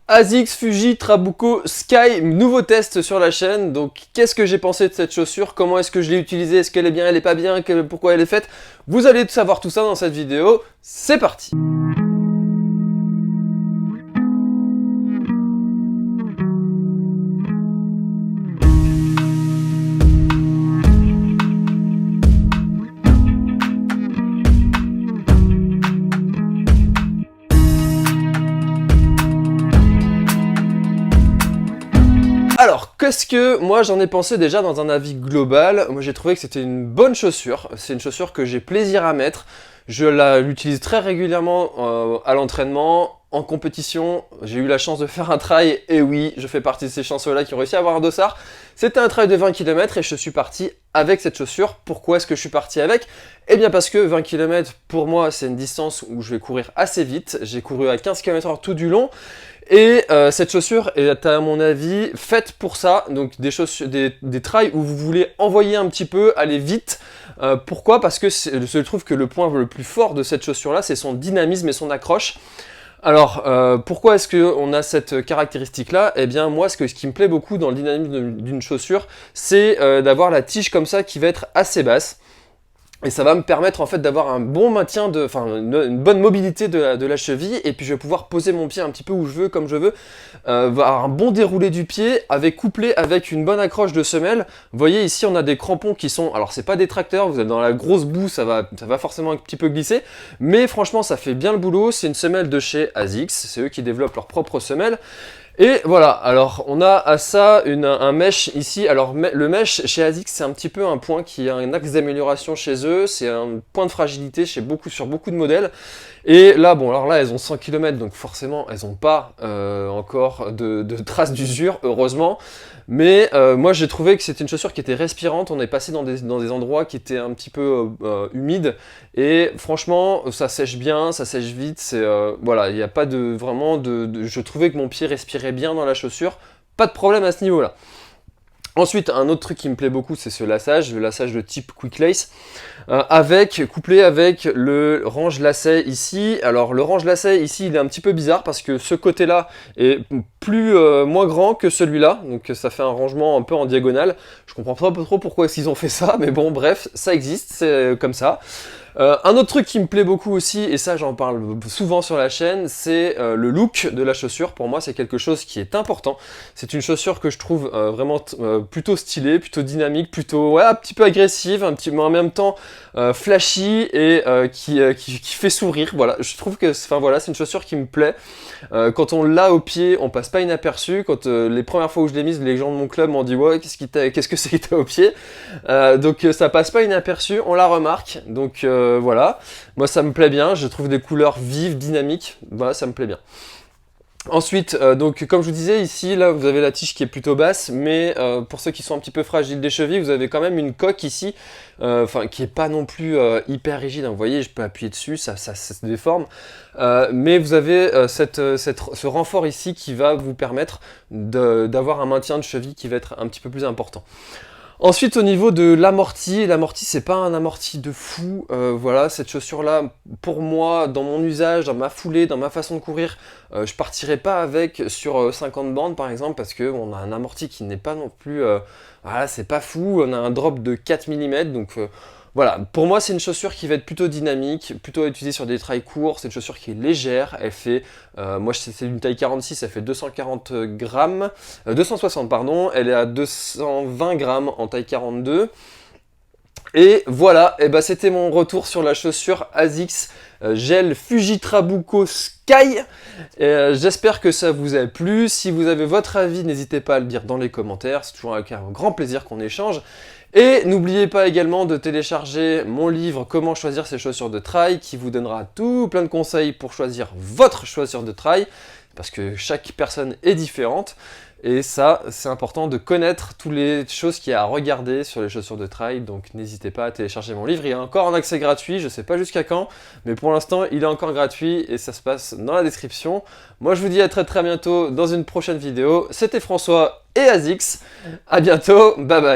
ASICS, Fuji, Trabuco, Sky, nouveau test sur la chaîne. Donc qu'est-ce que j'ai pensé de cette chaussure? Comment est-ce que je l'ai utilisée? Est-ce qu'elle est bien, elle est pas bien? Pourquoi elle est faite? Vous allez savoir tout ça dans cette vidéo. C'est parti! Alors, qu'est-ce que moi j'en ai pensé déjà dans un avis global? Moi j'ai trouvé que c'était une bonne chaussure, c'est une chaussure que j'ai plaisir à mettre, je l'utilise très régulièrement à l'entraînement, en compétition, j'ai eu la chance de faire un trail, et oui, je fais partie de ces chanceux-là qui ont réussi à avoir un dossard. C'était un trail de 20 km et je suis parti avec cette chaussure. Pourquoi est-ce que je suis parti avec? Eh bien parce que 20 km pour moi c'est une distance où je vais courir assez vite, j'ai couru à 15 km/h tout du long. Et cette chaussure est à mon avis faite pour ça, donc des trails où vous voulez envoyer un petit peu, aller vite. Pourquoi? Parce que je trouve que le point le plus fort de cette chaussure là c'est son dynamisme et son accroche. Alors, pourquoi est-ce qu'on a cette caractéristique-là? Eh bien, moi, ce qui me plaît beaucoup dans le dynamisme d'une chaussure, c'est d'avoir la tige comme ça qui va être assez basse. Et ça va me permettre en fait d'avoir un bon maintien, une bonne mobilité de la cheville, et puis je vais pouvoir poser mon pied un petit peu où je veux, comme je veux, avoir un bon déroulé du pied, couplé avec une bonne accroche de semelle. Vous voyez ici on a des crampons qui sont, alors c'est pas des tracteurs, vous êtes dans la grosse boue, ça va forcément un petit peu glisser, mais franchement ça fait bien le boulot. C'est une semelle de chez ASICS, c'est eux qui développent leur propre semelle. Et voilà, alors on a à ça un mesh ici. Alors le mesh chez ASICS c'est un petit peu un point qui a un axe d'amélioration chez eux, c'est un point de fragilité sur beaucoup de modèles. Et là, bon, alors là elles ont 100 km, donc forcément elles n'ont pas encore de traces d'usure, heureusement. Mais moi j'ai trouvé que c'était une chaussure qui était respirante. On est passé dans des endroits qui étaient un petit peu humides, et franchement ça sèche bien, ça sèche vite. Voilà, il n'y a pas je trouvais que mon pied respirait bien dans la chaussure, pas de problème à ce niveau là. Ensuite, un autre truc qui me plaît beaucoup, c'est le lassage de type Quick Lace, couplé avec le range lacet ici. Alors le range lacet ici, il est un petit peu bizarre parce que ce côté-là est moins grand que celui-là, donc ça fait un rangement un peu en diagonale. Je comprends pas trop pourquoi est-ce qu'ils ont fait ça, mais bon, bref, ça existe, c'est comme ça. Un autre truc qui me plaît beaucoup aussi, et ça j'en parle souvent sur la chaîne, c'est le look de la chaussure. Pour moi c'est quelque chose qui est important. C'est une chaussure que je trouve vraiment plutôt stylée, plutôt dynamique, plutôt un petit peu agressive, mais en même temps flashy, et qui fait sourire. Voilà, je trouve que c'est une chaussure qui me plaît. Quand on l'a au pied, on passe pas inaperçu. Quand les premières fois où je l'ai mise, les gens de mon club m'ont dit ouais, qu'est-ce que c'est qui t'a au pied? Donc ça passe pas inaperçu, on la remarque. Donc voilà, moi ça me plaît bien, je trouve des couleurs vives, dynamiques, voilà, ça me plaît bien. Ensuite, donc comme je vous disais, ici, là, vous avez la tige qui est plutôt basse, mais pour ceux qui sont un petit peu fragiles des chevilles, vous avez quand même une coque ici, qui est pas non plus hyper rigide, hein. Vous voyez, je peux appuyer dessus, ça se déforme, mais vous avez ce renfort ici qui va vous permettre d'avoir un maintien de cheville qui va être un petit peu plus important. Ensuite, au niveau de l'amorti c'est pas un amorti de fou. Voilà, cette chaussure-là, pour moi, dans mon usage, dans ma foulée, dans ma façon de courir, je partirai pas avec sur 50 bandes par exemple, parce qu'on a un amorti qui n'est pas non plus, voilà, c'est pas fou. On a un drop de 4 mm, donc voilà, pour moi c'est une chaussure qui va être plutôt dynamique, plutôt utilisée sur des trails courts. C'est une chaussure qui est légère, elle fait, moi c'est une taille 46, elle fait 240 grammes, 260 pardon, elle est à 220 grammes en taille 42. Et voilà, et ben c'était mon retour sur la chaussure ASICS Gel Fuji Trabuco Sky. J'espère que ça vous a plu. Si vous avez votre avis, n'hésitez pas à le dire dans les commentaires, c'est toujours avec un grand plaisir qu'on échange. Et n'oubliez pas également de télécharger mon livre Comment choisir ses chaussures de trail, qui vous donnera plein de conseils pour choisir votre chaussure de trail, parce que chaque personne est différente. Et ça, c'est important de connaître toutes les choses qu'il y a à regarder sur les chaussures de trail. Donc n'hésitez pas à télécharger mon livre. Il est encore en accès gratuit, je ne sais pas jusqu'à quand, mais pour l'instant il est encore gratuit et ça se passe dans la description. Moi je vous dis à très bientôt dans une prochaine vidéo. C'était François et ASICS. À bientôt, bye bye.